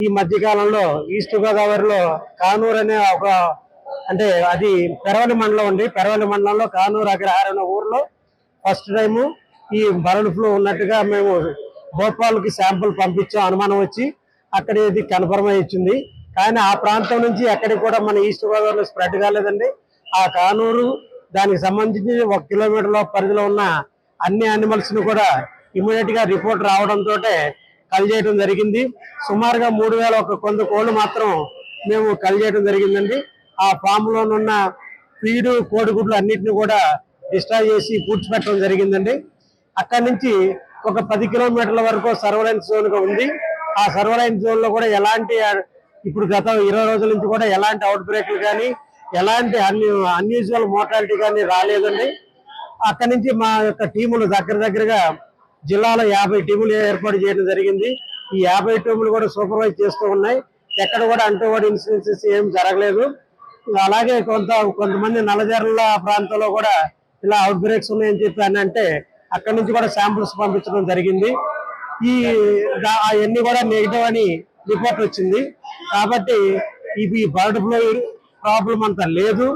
ఈ మధ్య కాలంలో ఈస్ట్ గోదావరిలో కానూరు అనే ఒక అంటే అది పెరవలి మండలం ఉంది. పెరవలి మండలంలో కానూరు అగ్రహారం అనే ఊర్లో ఫస్ట్ టైము ఈ బర్డ్ ఫ్లూ ఉన్నట్టుగా మేము భోపాల్కి శాంపుల్ పంపించాం. అనుమానం వచ్చి అక్కడ ఇది కన్ఫర్మ్ అయి ఇచ్చింది. కానీ ఆ ప్రాంతం నుంచి ఎక్కడికి కూడా మన ఈస్ట్ గోదావరిలో స్ప్రెడ్ కాలేదండి. ఆ కానూరు దానికి సంబంధించి 1 కిలోమీటర్ల పరిధిలో ఉన్న అన్ని యానిమల్స్ ను కూడా ఇమీడియట్ గా రిపోర్ట్ రావడంతో కలిచేయడం జరిగింది. సుమారుగా 3000 కోళ్లు మాత్రం మేము కలిచేయడం జరిగిందండి. ఆ ఫామ్ లోనున్న ఫీడు కోడిగుడ్లు అన్నిటిని కూడా డిస్ట్రాయ్ చేసి పూడ్చిపెట్టడం జరిగిందండి. అక్కడి నుంచి ఒక 10 కిలోమీటర్ల వరకు సర్వలెన్స్ జోన్ గా ఉంది. ఆ సర్వలెన్స్ జోన్ లో కూడా ఎలాంటి ఇప్పుడు గత 20 రోజుల నుంచి కూడా ఎలాంటి అవుట్ బ్రేక్లు కానీ ఎలాంటి అన్యూజువల్ మోర్టాలిటీ కానీ రాలేదండి. అక్కడి నుంచి మా యొక్క టీములు దగ్గరగా జిల్లాలో 50 టీములు ఏర్పాటు చేయడం జరిగింది. ఈ 50 టీములు కూడా సూపర్వైజ్ చేస్తూ ఉన్నాయి. ఎక్కడ కూడా అంటువర్డ్ ఇన్సిడెన్సెస్ ఏం జరగలేదు. అలాగే కొంతమంది నల్లజర్ల ప్రాంతంలో కూడా ఇలా అవుట్ బ్రేక్స్ ఉన్నాయని చెప్పి అంటే అక్కడి నుంచి కూడా శాంపుల్స్ పంపించడం జరిగింది. అవన్నీ కూడా నెగిటివ్ అని రిపోర్ట్ వచ్చింది. కాబట్టి ఇది బర్డ్ ఫ్లూ ప్రాబ్లం అంతా లేదు.